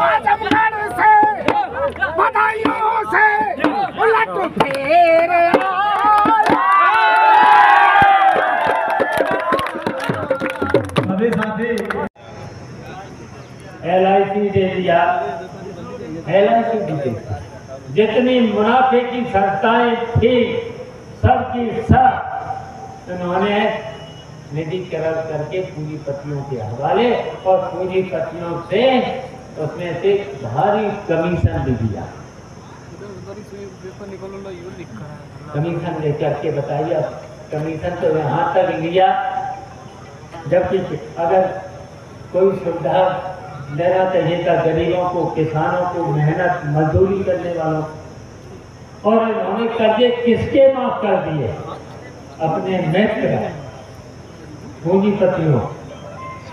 आजमगढ़ से बधाइयों से उलट फेर सभी साथी LIC दे दिया, LIC दे जितनी मुनाफे की संस्थाएं थी सबकी सब उन्होंने निधीकरण करके पूंजीपतियों के हवाले और पूंजीपतियों से उसमें से भारी कमीशन भी दिया। कमीशन लेकर के बताइए, कमीशन तो यहाँ तक लिया जबकि अगर कोई सुविधा लेना चाहिए था गरीबों को, किसानों को, मेहनत मजदूरी करने वालों को, और उन्होंने कर्जे किसके माफ कर दिए? अपने मित्र पूंजीपतियों।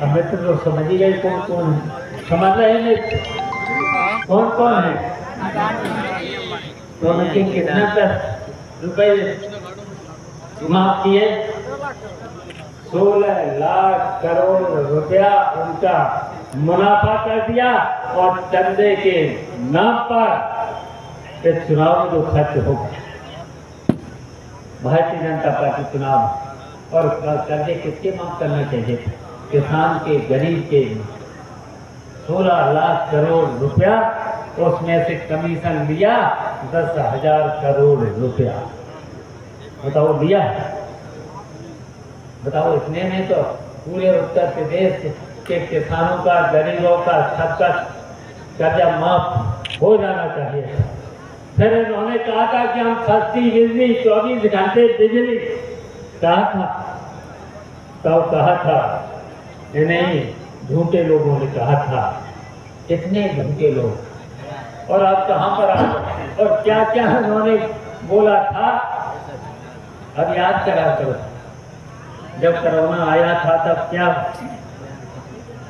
अब मित्र तो समझ ही गए कौन कौन है, समझ रहे हैं मित्र कौन कौन है? तो उनके कितने रुपए माफ किए? 16 लाख करोड़ रुपया उनका मुनाफा कर दिया और चंदे के नाम पर चुनाव में जो खर्च होगा भारतीय जनता पार्टी चुनाव और कर्जे किसके माफ करना चाहिए? किसान के, गरीब के 16 लाख करोड़ रुपया, उसमें से कमीशन लिया 10,000 करोड़ रुपया। बताओ लिया? बताओ इतने में तो पूरे उत्तर प्रदेश के किसानों का, गरीबों का, सबका कर्जा माफ हो जाना चाहिए। फिर इन्होंने कहा था कि हम सस्ती बिजली, 24 घंटे बिजली कहा था, तब कहा था, नहीं झूठे लोगों ने कहा था। कितने झूठे लोग, और अब कहां पर आ गए? और क्या क्या उन्होंने बोला था अब याद करा करो। जब कोरोना आया था तब क्या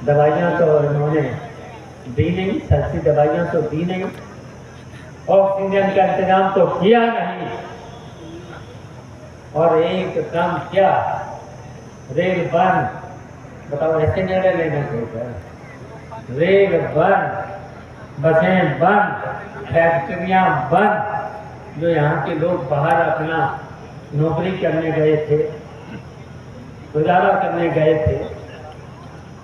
दवाइयां तो इन्होंने दी नहीं, सस्ती दवाइयां तो दी नहीं, ऑक्सीजन का इंतजाम तो किया नहीं, और एक काम क्या, रेल बंद। बताओ ऐसे निर्णय लेना चाहिए? रेल बंद, बसें बंद, फैक्ट्रियां बंद। जो यहाँ के लोग बाहर अपना नौकरी करने गए थे, गुजारा करने गए थे,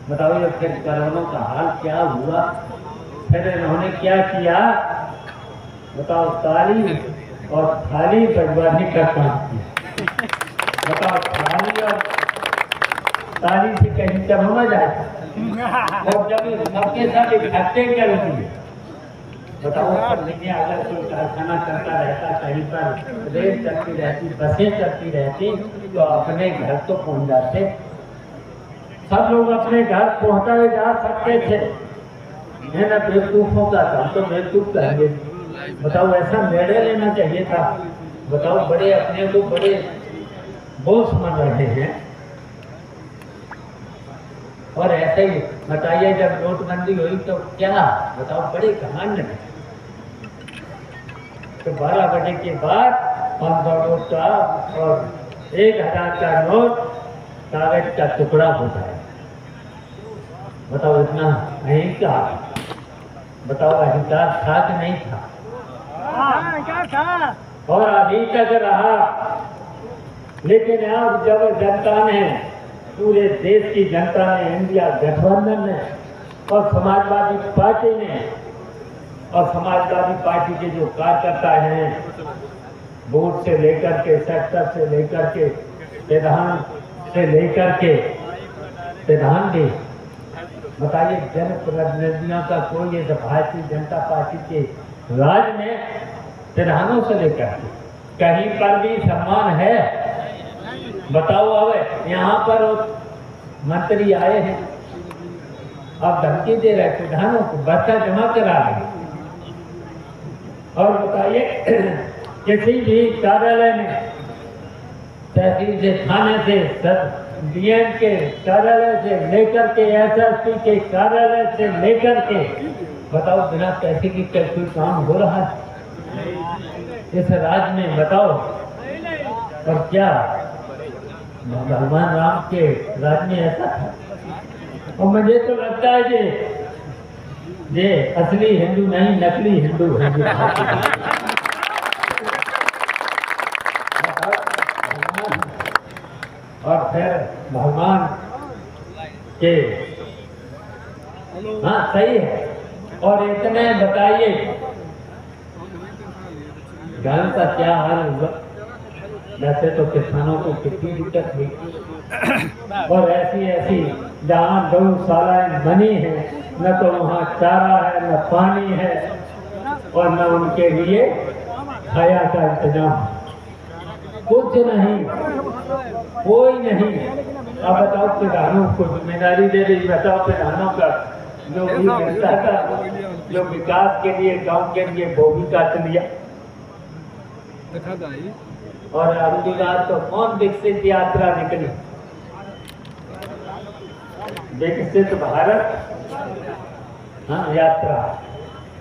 बताओ ये फिर कोरोना का हाल क्या हुआ? फिर इन्होंने क्या किया? बताओ ताली और थाली बजवाने का काम किया। बताओ थाली और ताली से कहीं कम हो जाए, और जब सबके साथ इकट्ठे कर दिए। बताओ अगर कोई कारखाना चलता रहता, कहीं पर रेल चलती रहती, बसें चलती रहती, तो अपने घर तो पहुंच जाते, सब लोग अपने घर पहुंचाए जा सकते थे। है ना बेवकूफों का काम तो बेवकूफ कहेंगे। बताओ ऐसा निर्णय लेना चाहिए था। बताओ बड़े अपने को बड़े बोझ मान रहे हैं। और ऐसे ही बताइए जब नोटबंदी हुई तो क्या, बताओ बड़े घमंड में तो 12 बजे के बाद 500 नोट का और 1000 का नोट कागज का टुकड़ा होता है। बताओ इतना अहिंसा, बताओ अहिंसा था कि नहीं था? और अभी तक रहा। लेकिन अब जब जनता ने, पूरे देश की जनता ने, इंडिया गठबंधन ने और समाजवादी पार्टी ने, और समाजवादी पार्टी के जो कार्यकर्ता हैं, बूथ से लेकर के, सेक्टर से लेकर के, प्रधान से लेकर के प्रधान भी, बताइए जनप्रतिनिधियों का कोई ये भारतीय जनता पार्टी के राज में प्रधानों से लेकर के कहीं पर भी सम्मान है? बताओ। अब यहाँ पर मंत्री आए हैं, अब धमकी दे रहे प्रधानों को, बच्चा जमा करा रहे। और बताइए किसी भी कार्यालय में, तहसील से, थाने से, डीएम के कार्यालय से लेकर के, SSP के कार्यालय से लेकर के, बताओ बिना पैसे की कोई काम हो रहा है इस राज्य में? बताओ। और क्या भगवान राम के राज्य में ऐसा था? और मुझे तो लगता है कि ये असली हिंदू नहीं, नकली हिंदू है ये। और फिर भगवान के, हाँ सही है। और इतने बताइए घर का क्या हाल हुआ। वैसे तो किसानों को कितनी दिक्कत हुई, और ऐसी ऐसी जहाँ गौशालाएं बनी है, न तो वहाँ चारा है, न पानी है, और न उनके लिए खाया का इंतजाम, कुछ नहीं, कोई नहीं। अब बताओ प्रधानों को जिम्मेदारी दे दी, बताओ प्रधानों का जो भी मिलता था, जो विकास के लिए गांव के लिए वो भी काट लिया। और अगली बात तो कौन विकसित यात्रा निकली, विकसित भारत, हाँ यात्रा।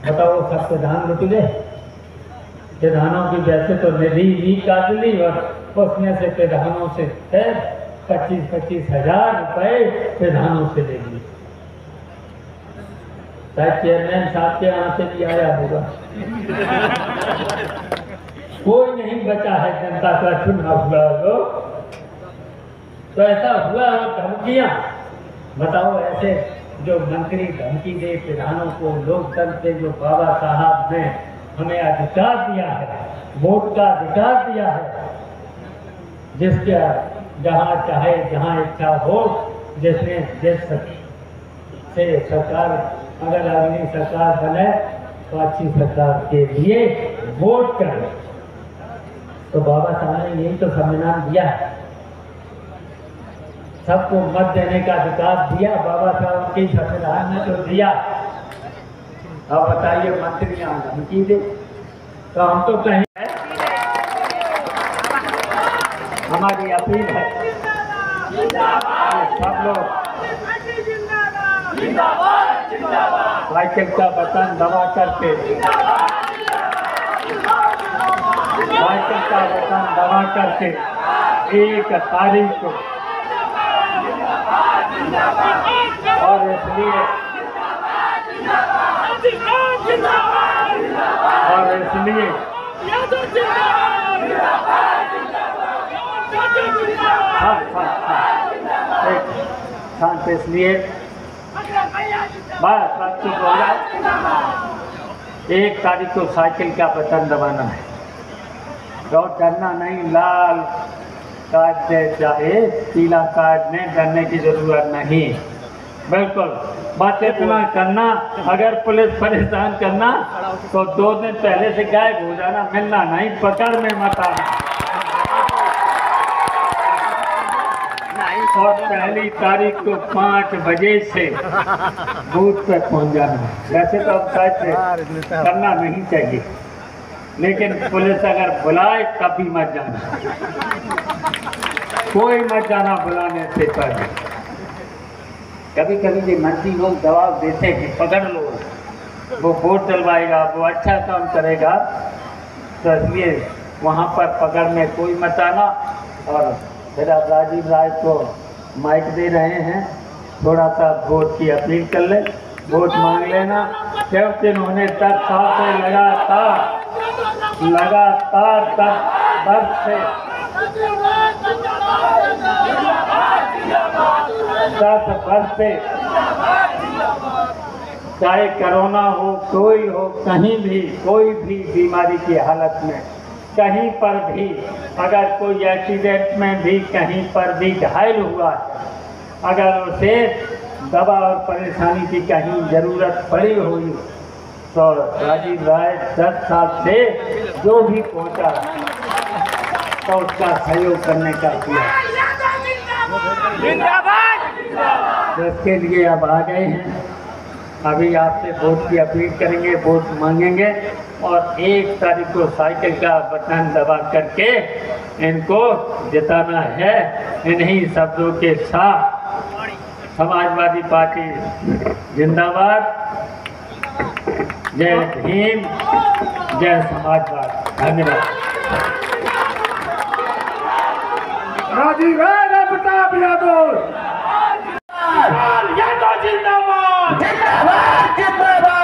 बताओ सब प्रधान निकले, प्रधानों की वैसे तो निधि भी काट ली, और उसमें से प्रधानों से 25-25 हजार रुपए प्रधानों से ले लिए। शायद चेयरमैन साहब के यहाँ से भी आया होगा। कोई नहीं बचा है जनता का चुनाव हुआ तो ऐसा हुआ। और धमकियां बताओ, ऐसे जो मंत्री धमकी दे प्रधानों को, लोकतंत्र से जो बाबा साहब ने हमें अधिकार दिया है, वोट का अधिकार दिया है, जिसका जहाँ चाहे जहाँ इच्छा हो, जिसने जिस से सरकार, अगर अगली सरकार बने तो अच्छी सरकार के लिए वोट करें। तो बाबा साहब ने यही तो संविधान दिया है, सबको मत देने का अधिकार दिया बाबा साहब के संविधान ने तो दिया। अब बताइए मंत्री यहाँ धमकी दे तो हम तो कहें, हमारी अपील है सब लोग साइकिल का बटन दबा करके, साइकिल का बटन दबा करके 1 तारीख को, और इसलिए शांत, इसलिए बस चुप हो जाए। 1 तारीख को साइकिल का बटन दबाना है, और डरना नहीं। लाल कार्ड दे चाहे पीला कार्ड में डरने की जरूरत नहीं, बिल्कुल। बस इतना करना, अगर पुलिस परेशान करना तो 2 दिन पहले से गायब हो जाना, मिलना नहीं, पकड़ में मत आना। और 1 तारीख को 5 बजे से बूथ पे पहुंच जाना। वैसे तो अब शायद करना नहीं चाहिए, लेकिन पुलिस अगर बुलाए तब भी मत जाना, कोई मत जाना बुलाने से पहले। कभी कभी ये मंत्री लोग दबाव देते हैं कि पकड़ लो, वो वोट डलवाएगा, वो अच्छा काम करेगा, तो इसलिए वहाँ पर पकड़ में कोई मत आना। और फिर आप राजीव राय को माइक दे रहे हैं, थोड़ा सा वोट की अपील कर ले, वोट मांग लेना, क्योंकि उन्होंने 10 साल से लगातार 10 वर्ष से 10 वर्ष से, चाहे कोरोना हो, कोई हो, कहीं भी कोई भी बीमारी की हालत में, कहीं पर भी अगर कोई एक्सीडेंट में भी कहीं पर भी घायल हुआ है, अगर उसे दवा और परेशानी की कहीं ज़रूरत पड़ी हुई, तो राजीव राय 10 साल से जो भी पहुंचा तो उसका सहयोग करने का किया। तो इसके लिए अब आ गए हैं, अभी आपसे वोट की अपील करेंगे, वोट मांगेंगे, और 1 तारीख को साइकिल का बटन दबा करके इनको जिताना है। इन्हीं शब्दों के साथ समाजवादी पार्टी जिंदाबाद, जय भीम, जय समाजवाद। धन्यवाद। राजीव राय प्रताप यादव जिंदाबाद, जिंदाबाद, जिंदाबाद।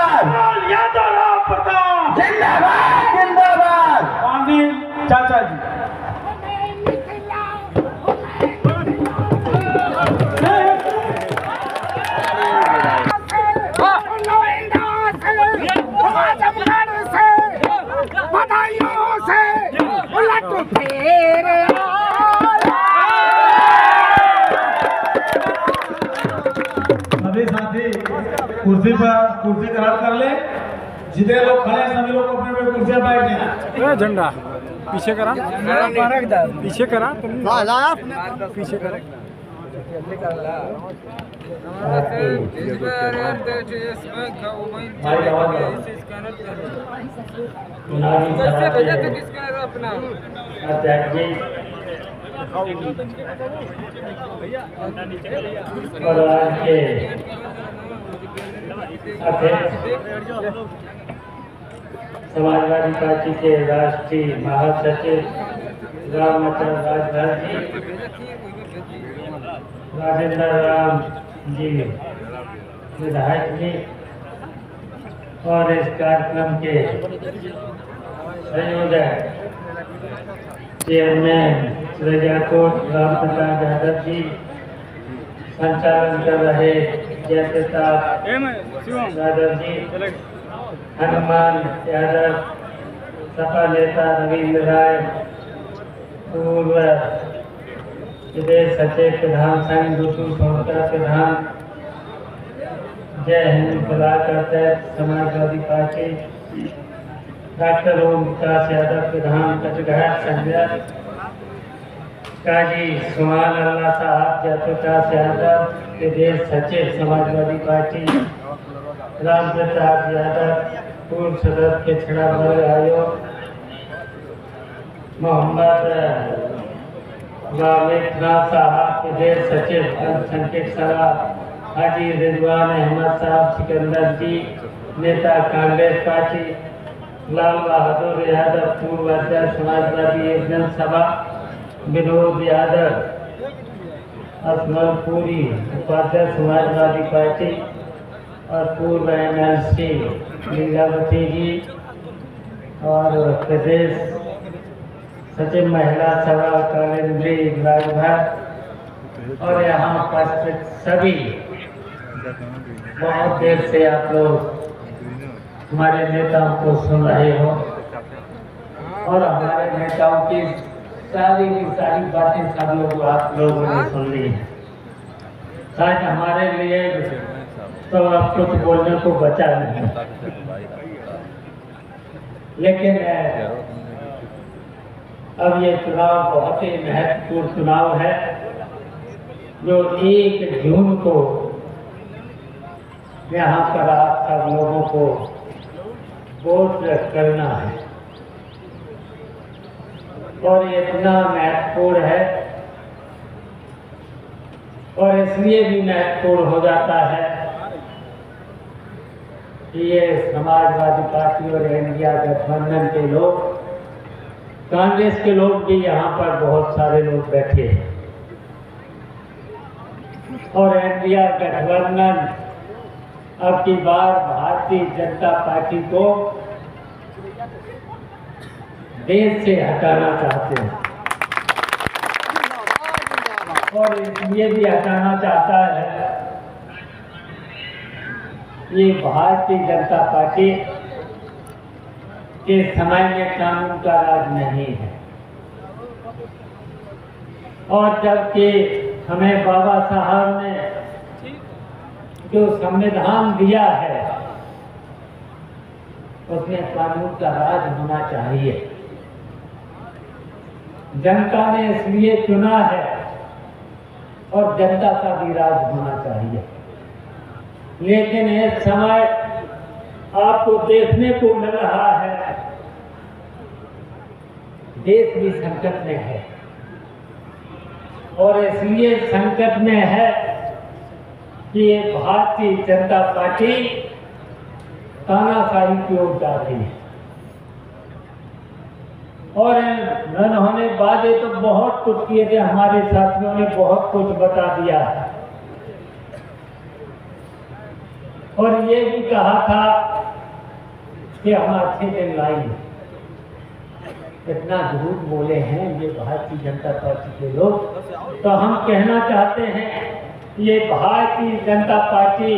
कुर्सी करार कर ले। जितने लोग खड़े हैं सभी लोग अपने अपने कुर्सियां बैठ जाए। झंडा पीछे करा, पीछे करा, पीछे करा। और आज के समाजवादी पार्टी के राष्ट्रीय महासचिव रामचंद्र राजभर जी, राजेंद्र राम जी विधायक जी, और इस कार्यक्रम के संयोजक चेयरमैन रजाकोट राम प्रसाद यादव जी, संचालन कर रहे जयप्रताप यादव जी, हनुमान यादव, सपा नेता रविंद्र राय, पूर्व प्रदेश सचिव प्रधान संघ दुटू संस्था प्रधान, जय हिंद कलाकार समाजवादी पार्टी, डॉक्टर ओम प्रकाश यादव प्रधान कचघाट संजय, काजी सुमान अल्लाह साहब जयप्रकाश यादव प्रदेश सचिव समाजवादी पार्टी, राम प्रसाद यादव पूर्व सदस्य पिछड़ा वर्ग आयोग, मोहम्मद वामिद साहब प्रदेश सचिव अल्पसंख्यक सभा, हाजी रिजवान अहमद साहब सिकंदर जी नेता कांग्रेस पार्टी, लाल बहादुर यादव पूर्व अध्यक्ष समाजवादी जनसभा, विनोद यादव असमलपुरी उपाध्यक्ष समाजवादी पार्टी और पूर्व MLC लीलावती जी और प्रदेश सचिव महिला सभा कालिंद्री राजभर, और यहाँ उपस्थित सभी, बहुत देर से आप लोग हमारे नेताओं को सुन रहे हो और हमारे नेताओं की सारी की सारी बातें सब लोग आप लोगों ने सुन ली है। शायद हमारे लिए तो अब कुछ बोलने को बचा नहीं, लेकिन अब ये चुनाव बहुत ही महत्वपूर्ण चुनाव है जो 1 जून को यहाँ पर आप सब लोगों को वोट करना है, और ये इतना महत्वपूर्ण है और इसलिए भी महत्वपूर्ण हो जाता है कि ये समाजवादी पार्टी और इंडिया गठबंधन के लोग, कांग्रेस के लोग भी यहाँ पर बहुत सारे लोग बैठे हैं, और इंडिया गठबंधन अब की बार भारतीय जनता पार्टी को देश से हटाना चाहते हैं, और इसलिए भी हटाना चाहता है ये भारतीय जनता पार्टी के समय में कानून का राज नहीं है, और जबकि हमें बाबा साहब ने जो संविधान दिया है उसमें कानून का राज होना चाहिए। जनता ने इसलिए चुना है और जनता का भी राज होना चाहिए, लेकिन इस समय आपको देखने को मिल रहा है देश भी संकट में है, और इसलिए संकट में है कि भारतीय जनता पार्टी तानाशाही की ओर जा रही है, और उन्होंने वादे तो बहुत कुछ किए थे, हमारे साथियों ने बहुत कुछ बता दिया है, और ये भी कहा था कि हम अच्छे दिन लाएंगे। इतना झूठ बोले हैं ये भारतीय जनता पार्टी के लोग। तो हम कहना चाहते हैं ये भारतीय जनता पार्टी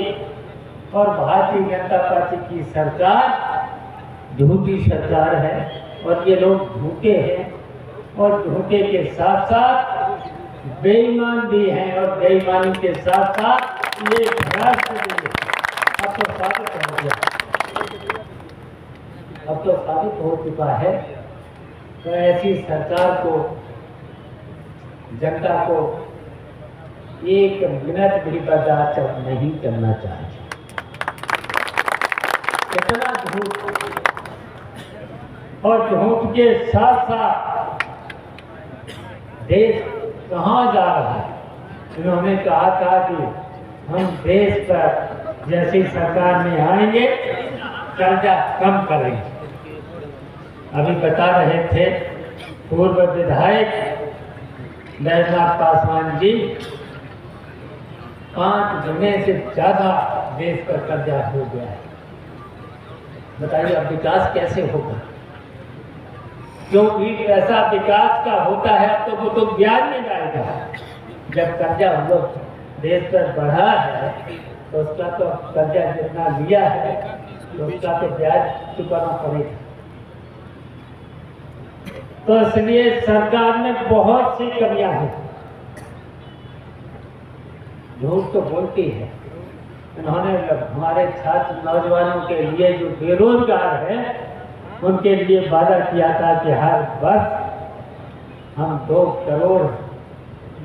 और भारतीय जनता पार्टी की सरकार झूठी सरकार है, और ये लोग झूठे हैं, और झूठे के साथ साथ बेईमान भी हैं, और बेईमानी के साथ साथ ये भ्रष्ट भी है। तो साबित हो गया, अब तो साबित हो चुका है। तो ऐसी सरकार को, जनता को एक मिनट भी बर्दाश्त नहीं करना चाहिए। कितना झूठ, और झूठ के साथ साथ देश कहाँ जा रहा है। उन्होंने कहा था कि हम देश पर जैसी सरकार में आएंगे कर्जा कम करेंगे। अभी बता रहे थे पूर्व विधायक बैजनाथ पासवान जी, 5 गुने से ज्यादा देश पर कर्जा हो गया है। बताइए अब विकास कैसे होगा? जो भी पैसा विकास का होता है तो वो तो ब्याज में जाएगा। जब कर्जा हम लोग देश पर बढ़ा है तो उसका तो कर्जा जितना लिया है तो उसका तो ब्याज चुकाना पड़ेगा। तो इसलिए सरकार में बहुत सी कमियां हैं। झूठ तो बोलती है। उन्होंने हमारे छात्र नौजवानों के लिए जो बेरोजगार हैं उनके लिए वादा किया था कि हर वर्ष हम 2 करोड़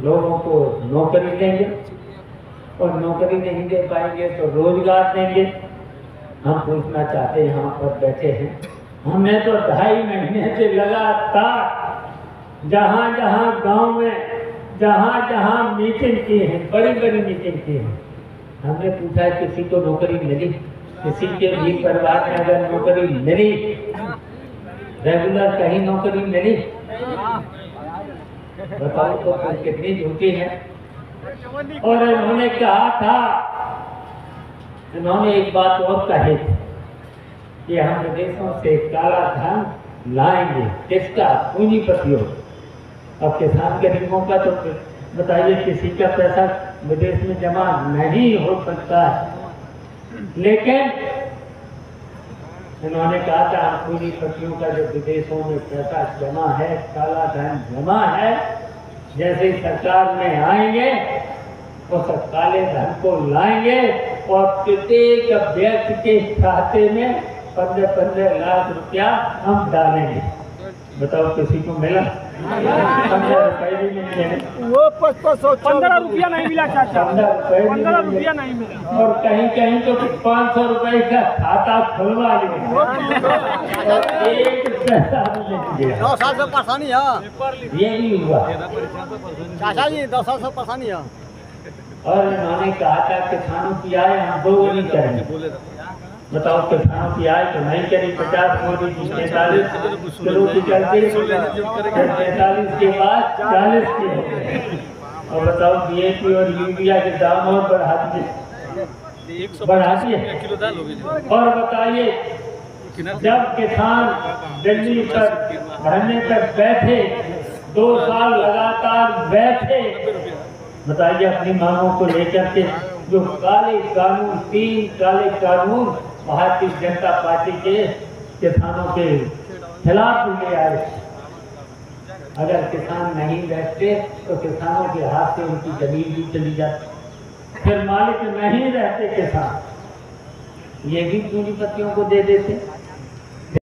लोगों को नौकरी देंगे, और नौकरी नहीं दे पाएंगे तो रोजगार देंगे। हम पूछना चाहते हैं, यहाँ पर बैठे हैं, हमने तो 2.5 महीने से लगातार जहाँ जहाँ गांव में जहाँ जहाँ मीटिंग की है, बड़ी बड़ी मीटिंग की है, हमने पूछा किसी को नौकरी मिली, किसी के भी परिवार में अगर नौकरी मिली, रेगुलर कहीं नौकरी मिली? बताओ तो फिर कितनी झूठी है। और उन्होंने कहा था, उन्होंने एक बात और कही थी कि हम विदेशों से काला धन लाएंगे। किसका? पूंजीपतियों। अब किसान गरीबों का तो बताइए, किसी का पैसा विदेश में जमा नहीं हो सकता है। लेकिन उन्होंने कहा था हम पूंजीपतियों का जो विदेशों में पैसा जमा है, काला धन जमा है, जैसे सरकार में आएंगे उस काले धन को लाएंगे और प्रत्येक व्यक्ति के खाते में 15-15 लाख रुपया हम डालेंगे। बताओ किसी को मिला? 15 रुपए भी नहीं मिले। वो 15 रुपया नहीं मिला चाचा, 15 रुपया नहीं मिला। और कहीं कहीं तो 500 रुपए का खाता खुलवा लिया, एक पैसा भी नहीं दिया। 2 साल से परेशानी है, ये भी हुआ। चाचा जी 2 साल से परेशानी है। और उन्होंने कहा था किसानों की आय हम 2 गुनी करेंगे। बताओ किसानों की आय तो नहीं करी। 50 मोदी जी 45 किलो की करके 45 के बाद 40 की हो गई। और बताओ DAP और यूरिया के दाम और बढ़ा दिए। और बताइए जब किसान दिल्ली पर धरने पर बैठे, 2 साल लगातार बैठे, बताइए अपनी मांगों को लेकर के, जो काले कानून, 3 काले कानून भारतीय जनता पार्टी के किसानों के खिलाफ ले आए। अगर किसान नहीं बैठते तो किसानों के हाथ से उनकी जमीन भी चली जाती, फिर मालिक नहीं रहते किसान, ये भी पूंजीपतियों को दे देते।